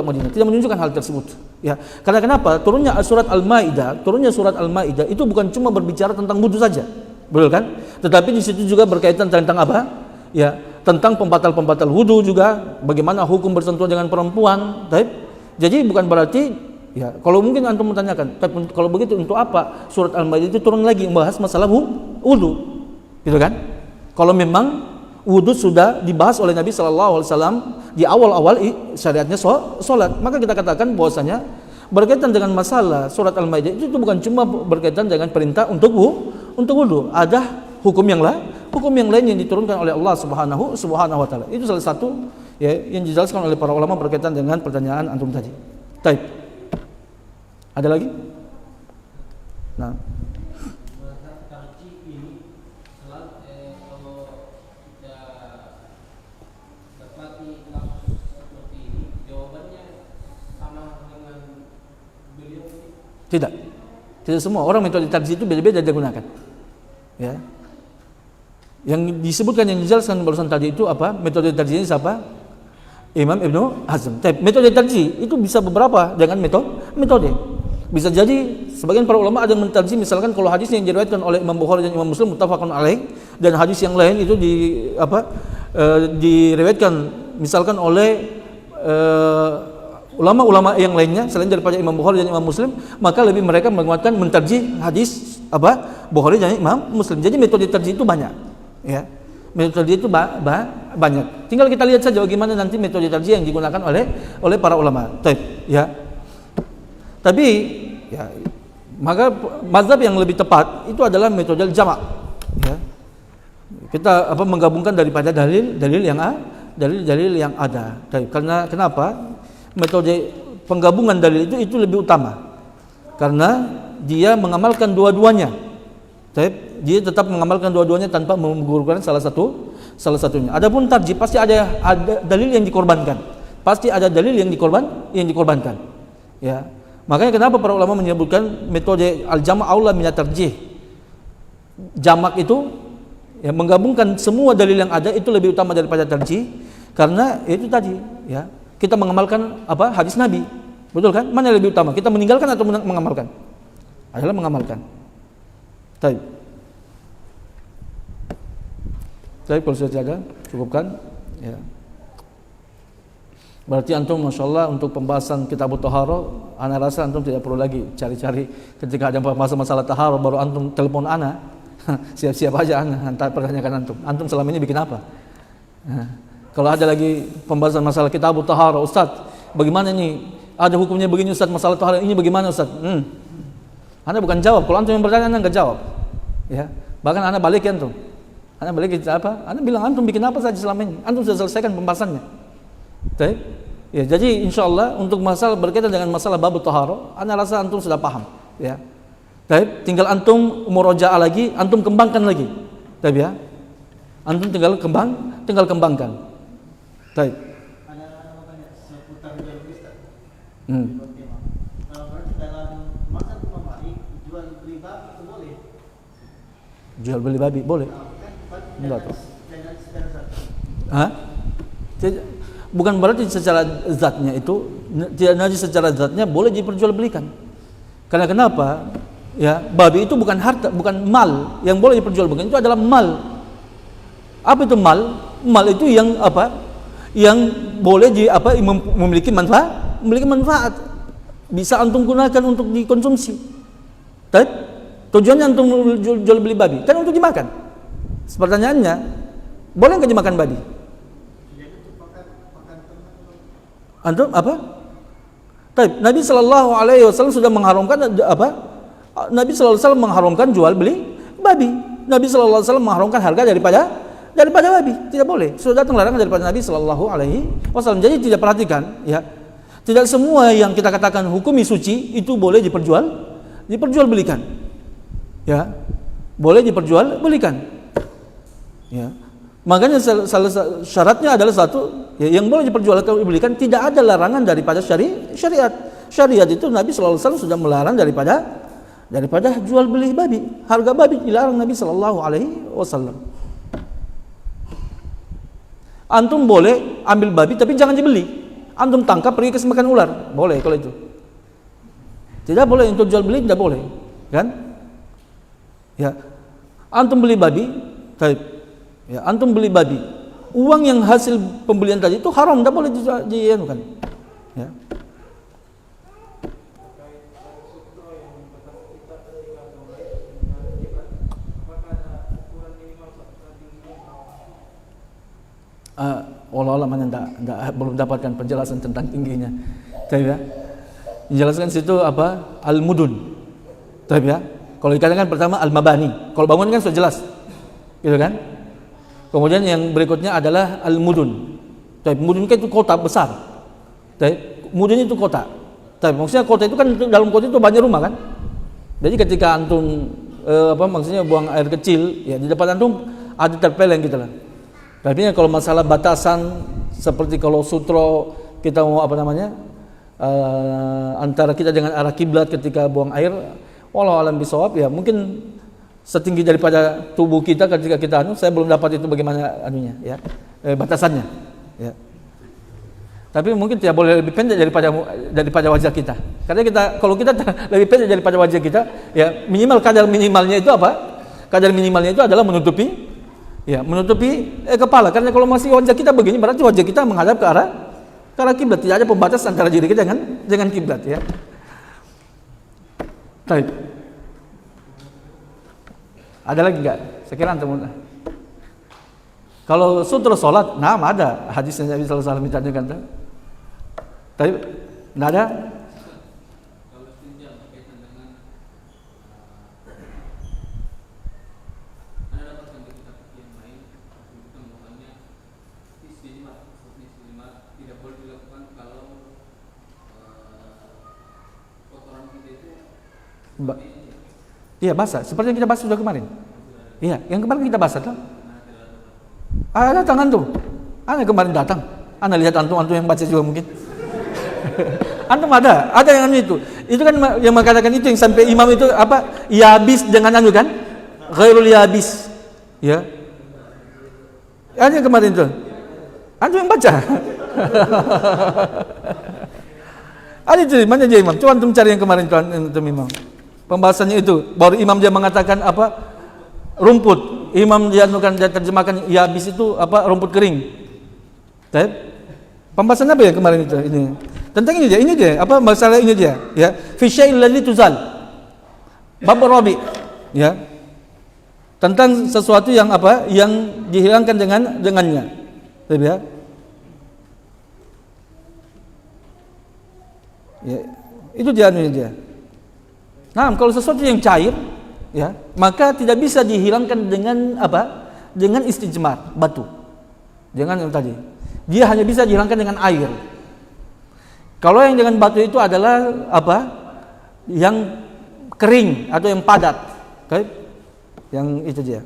Madinah. Tidak menunjukkan hal tersebut. Ya, karena kenapa? Turunnya surat Al-Maidah itu bukan cuma berbicara tentang wudu saja, betul kan? Tetapi di situ juga berkaitan tentang apa? Ya, tentang pembatal wudu juga, bagaimana hukum bersentuhan dengan perempuan. Jadi bukan berarti, ya, kalau mungkin antum menanyakan, kalau begitu untuk apa surat Al-Maidah itu turun lagi membahas masalah wudu? Gitu kan? Kalau memang wudu sudah dibahas oleh Nabi Shallallahu Alaihi Wasallam di awal-awal syariatnya sholat, maka kita katakan bahwasanya berkaitan dengan masalah surat Al-Maidah itu bukan cuma berkaitan dengan perintah untuk wudu, ada hukum yang lain yang diturunkan oleh Allah Subhanahu wa Taala. Itu salah satu, ya, yang dijelaskan oleh para ulama berkaitan dengan pertanyaan antum tadi. Baik. Ada lagi? Nah. Tidak semua orang metode tarjih itu beda-beda digunakan. Ya. Yang disebutkan, yang dijelaskan barusan tadi itu apa? Metode tarjihnya siapa? Imam Ibnu Hazm. Metode tarjih itu bisa beberapa dengan metode. Bisa jadi sebagian para ulama ada yang mentarjih, misalkan kalau hadis yang diriwayatkan oleh Imam Bukhari dan Imam Muslim muttafaqun alaih, dan hadis yang lain itu diriwayatkan misalkan oleh ulama-ulama yang lainnya selain daripada Imam Bukhari dan Imam Muslim, maka lebih mereka menguatkan mentarjih hadis Bukhari dan Imam Muslim. Jadi metode tarjih itu banyak, ya. Metode itu banyak. Tinggal kita lihat saja bagaimana nanti metode tarjih yang digunakan oleh para ulama. Ya. Tapi, ya, maka mazhab yang lebih tepat itu adalah metode jamak. Ya. Kita menggabungkan daripada dalil yang ada. Karena kenapa? Metode penggabungan dalil itu lebih utama karena dia mengamalkan dua-duanya. Dia tetap mengamalkan dua-duanya tanpa menggugurkan salah satunya. Adapun tarjih pasti ada dalil yang dikorbankan. Pasti ada dalil yang dikorbankan. Ya. Makanya kenapa para ulama menyebutkan metode al-jama' aula min tarjih. Jamak itu, ya, menggabungkan semua dalil yang ada itu lebih utama daripada tarjih, karena itu tadi, ya. Kita mengamalkan hadis Nabi, betul kan? Mana yang lebih utama? Kita meninggalkan atau mengamalkan? Adalah mengamalkan. Baik, kalau sudah jaga, cukupkan. Ya. Berarti antum, masya Allah, untuk pembahasan kitab Thahara, ana rasa antum tidak perlu lagi cari-cari. Ketika ada masalah tahara, baru antum telepon ana. Siap-siap aja ana, hantar pertanyaan antum. Antum selama ini bikin apa? Kalau ada lagi pembahasan masalah kitab Thahara, Ustaz, bagaimana ini? Ada hukumnya begini Ustaz, masalah tohara ini bagaimana Ustaz? Anda bukan jawab. Kalau antum yang bertanya, Anda enggak jawab. Ya. Bahkan Anda balikin tuh. Anda balikin apa? Anda bilang antum bikin apa saja selama ini? Antum sudah selesaikan pembahasannya. Baik. Ya, jadi insyaallah untuk masalah berkaitan dengan masalah bab tohara, Anda rasa antum sudah paham, ya. Baik, tinggal antum murojaah lagi, antum kembangkan lagi. Baik ya. Antum tinggal kembangkan. Baik. Ada makanya seputar jual beli Ustaz. Berarti dalam masa Imam Malik jual beli babi itu boleh. Jual beli babi boleh? Enggak tuh. Hah? Bukan berarti secara zatnya itu tidak najis secara zatnya boleh diperjualbelikan. Karena kenapa? Ya, babi itu bukan harta, bukan mal yang boleh diperjualbelikan, itu adalah mal. Apa itu mal? Mal itu yang apa? Yang boleh memiliki manfaat. Bisa antum gunakan untuk dikonsumsi. Tapi tujuannya antum jual beli babi kan untuk dimakan. Pertanyaannya, boleh enggak dimakan babi? Antum apa? Tapi Nabi sallallahu alaihi wasallam sudah mengharamkan apa? Nabi sallallahu alaihi wasallam mengharamkan jual beli babi. Nabi sallallahu alaihi wasallam mengharamkan harga daripada babi. Tidak boleh. Sudah datang larangan daripada Nabi sallallahu alaihi wasallam. Jadi tidak perhatikan, ya. Tidak semua yang kita katakan hukumi suci itu boleh diperjualbelikan. Ya. Boleh diperjualbelikan. Ya. Makanya salah syaratnya adalah satu, ya, yang boleh diperjualbelikan tidak ada larangan daripada syariat. Syariat itu Nabi sallallahu alaihi wasallam sudah melarang daripada jual beli babi. Harga babi dilarang Nabi sallallahu alaihi wasallam. Antum boleh ambil babi tapi jangan dibeli. Antum tangkap pergi ke semakan ular, boleh kalau itu. Tidak boleh untuk jual beli, tidak boleh, kan? Ya. Antum beli babi, ya, antum beli babi. Uang yang hasil pembelian tadi itu haram, tidak boleh dianukan. Ya. Allah belum dapatkan penjelasan tentang tingginya. Tahu ya? Dijelaskan situ apa? Al-mudun. Tahu ya? Kalau dikatakan pertama al-mabani. Kalau bangunan kan sudah jelas. Gitu kan? Kemudian yang berikutnya adalah al-mudun. Tahu, mudun kan itu kota besar. Tahu? Mudun itu kota. Tahu, maksudnya kota itu kan dalam kota itu banyak rumah kan? Jadi ketika antum maksudnya buang air kecil, ya di depan antum ada terpeleng gitu lah. Artinya kalau masalah batasan seperti kalau sutro kita mau antara kita dengan arah kiblat ketika buang air, wallahu alam bisawab, ya mungkin setinggi daripada tubuh kita ketika kita saya belum dapat itu bagaimana ya batasannya, ya. Tapi mungkin tidak boleh lebih pendek daripada wajah kita. Karena kalau kita lebih pendek daripada wajah kita, ya kadar minimalnya itu apa? Kadar minimalnya itu adalah menutupi kepala. Karena kalau masih wajah kita begini, berarti wajah kita menghadap ke arah kiblat. Tidak ada pembatas antara diri kita dengan kiblat, ya. Baik. Ada lagi enggak? Sekiranya antum. Kalau sutra salat, ada hadisnya Nabi sallallahu alaihi wasallam ditanyakan. Tapi enggak ada. Iya, basah. Seperti yang kita bahas sudah kemarin. Iya, yang kemarin kita bahas tuh. Datang antum. Ana kemarin datang. Ana lihat antum yang baca juga mungkin. Antum ada yang itu. Itu kan yang mengatakan itu yang sampai imam itu apa? Yabis dengan kan? Ghairul yabis. Ya. Ada yang kemarin itu. Antum yang baca. Ada itu mana dia imam? Coba antum cari yang kemarin itu imam. Pembahasannya itu baru imam dia mengatakan apa? Rumput. Imam dia terjemahkan yabis itu apa? Rumput kering. Baik. Pembahasan apa ya kemarin itu? Ini. Tentang ini dia, apa masalah ini dia, ya. Fi syai'il ladzi tuzal. Bab Rabi, ya. Tentang sesuatu yang apa? Yang dihilangkan dengannya. Baik ya. Ya, itu dia. Nah, kalau sesuatu yang cair, ya, maka tidak bisa dihilangkan dengan apa? Dengan istijmar, batu. Jangan yang tadi. Dia hanya bisa dihilangkan dengan air. Kalau yang dengan batu itu adalah apa? Yang kering atau yang padat. Okay? Yang itu dia.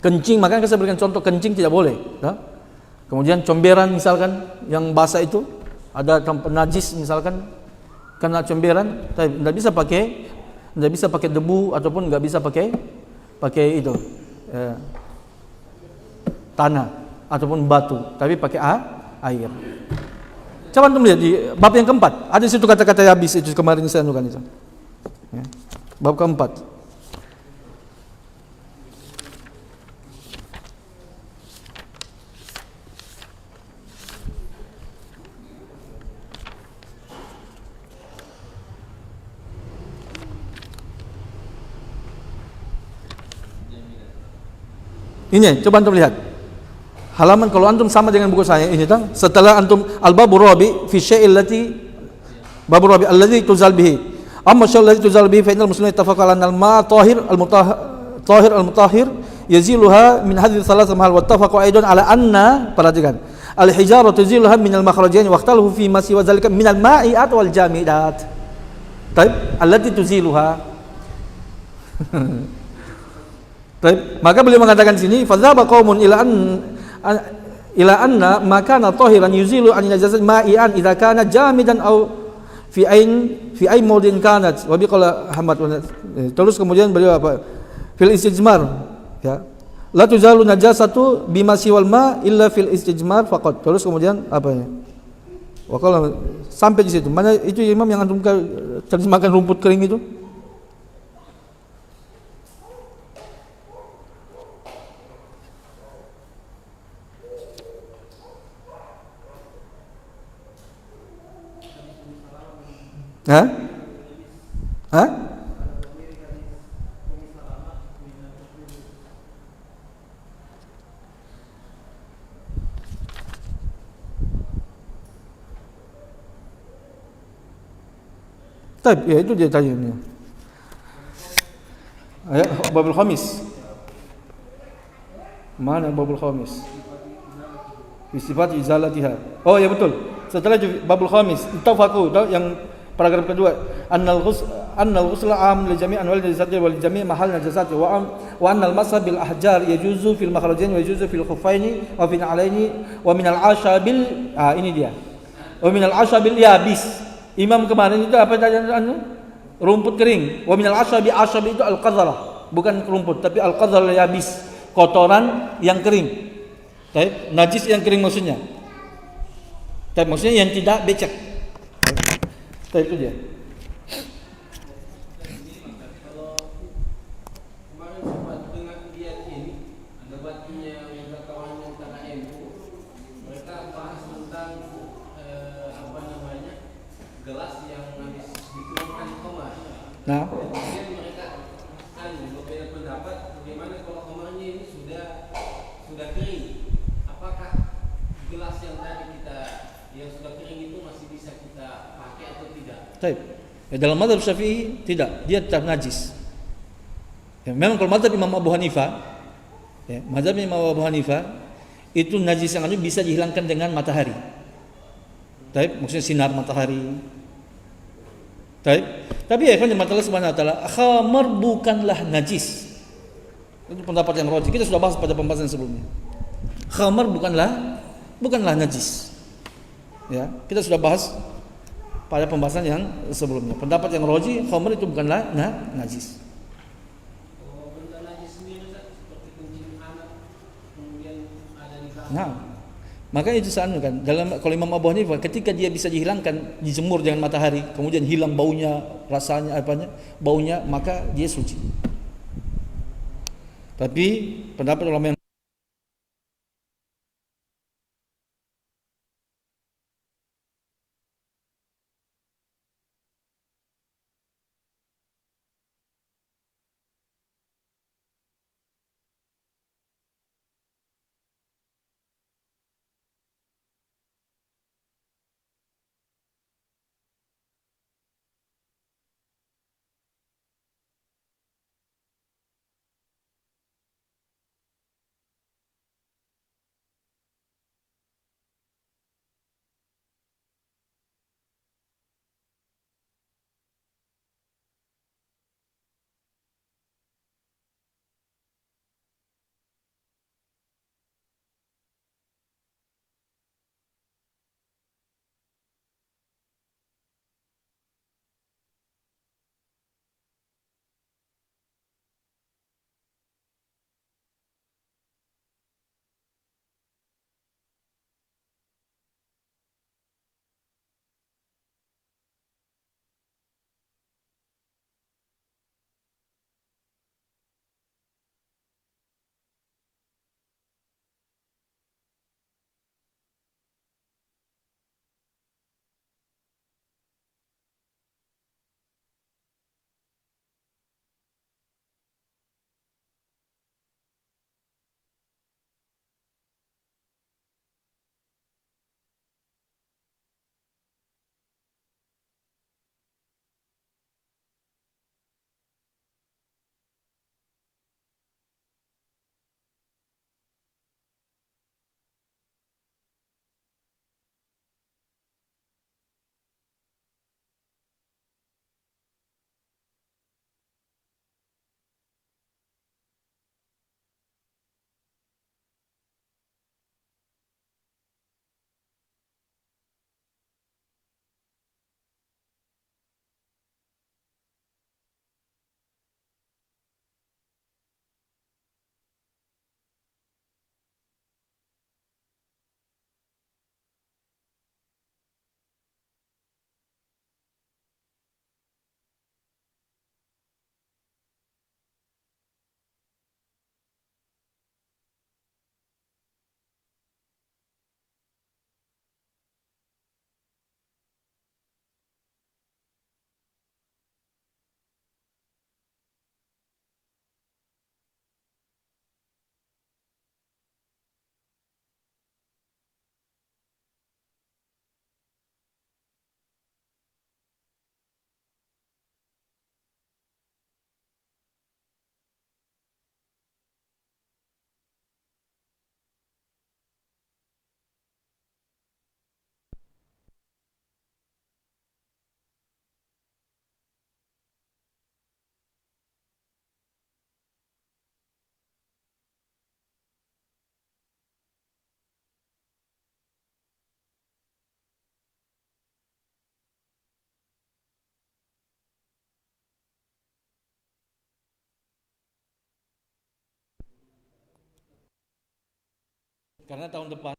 Kencing, makanya saya berikan contoh kencing tidak boleh. Ya? Kemudian comberan misalkan yang basah itu ada tempat najis misalkan kena comberan, tidak bisa pakai debu ataupun nggak bisa pakai itu tanah ataupun batu, tapi pakai air. Coba antum lihat di bab yang keempat, ada situ kata-kata habis itu kemarin saya anukan itu. Ya. Bab keempat. Ini coba antum lihat. Halaman kalau antum sama dengan buku saya ini tuh, setelah antum al-babur rabi fi syai'il lati babur rabi alladhi tuzal bihi. Amma syai'il lati tuzal bihi fa innal muslimin ittafaqu ala anna al-ma' tahir al-mutahhir yaziluha min hadhihi thalath mahal wa ittafaqu aidan ala anna, perhatikan, al-hijarah tuziluha min al-makhrajain wa ikhtalafu fi ma siwa dhalika min al-ma'i'at wal jamidat. Baik, allati tuziluha. Baik, maka beliau mengatakan sini fadzaba qaumun ila anna makana tahiran yuzilu an najasat ma'ian idza kana jamidan aw fi ain mawdin kanat wa biqala Ahmad. Terus kemudian beliau apa? Fil istijmar, ya. La tuzalu najasatu bima siwal ma illa fil istijmar faqat. Terus kemudian apa ya? Wa qala sampai di situ. Mana itu imam yang antum terjemahkan rumput kering itu? Hah? Hah? Ya itu dia tanya. Ayat babul khamis. Mana babul khamis? Sifat izalatiha. Oh ya betul. Setelah babul khamis, ittafaqu yang paragraf kedua, annal ghusla am li jami' anwal najasati wal jami' mahal najasati wa annal masa bil ahjar yajuzu fil makhrajain wa yajuzu fil khuffaini wa fil alaini wa min al ashabil ini dia. Wa min al ashabil yabis. Imam kemarin itu apa tadi rumput kering. Wa min al ashabi itu al qadharah, bukan rumput tapi al qadharah yabis, kotoran yang kering. Baik, najis yang kering maksudnya. Tapi maksudnya yang tidak becek. Itu dia. Kalau kemarin sempat dengar dia ini ada batunya yang kawan yang KKM, mereka bahas tentang gelas yang habis dituangkan khamar. Nah, Kemudian mereka berbeda pendapat bagaimana kalau khamarnya ini sudah kering. Apakah gelas yang tadi yang sudah kering itu masih bisa kita pakai atau tidak? baik. Ya, dalam mazhab Syafi'i tidak, dia tetap najis. Ya, memang kalau mazhab Imam Abu Hanifah, ya, mazhab Imam Abu Hanifah itu najis yang itu bisa dihilangkan dengan matahari. Baik, maksudnya sinar matahari. Baik. Tapi ya kan Allah Subhanahu wa taala, khamar bukanlah najis. Itu pendapat yang rajih. Kita sudah bahas pada pembahasan sebelumnya. Khamar bukanlah najis. Ya, kita sudah bahas pada pembahasan yang sebelumnya. Pendapat yang rajih, khamar itu bukanlah najis. Kalau benda najis sendiri seperti kencing anak kemudian ada di kamar. Nah, maka itu kan dalam kalau Imam Abu Hanifah ketika dia bisa dihilangkan dijemur dengan matahari, kemudian hilang baunya, rasanya baunya, maka dia suci. Tapi pendapat ulama yang Karena tahun depan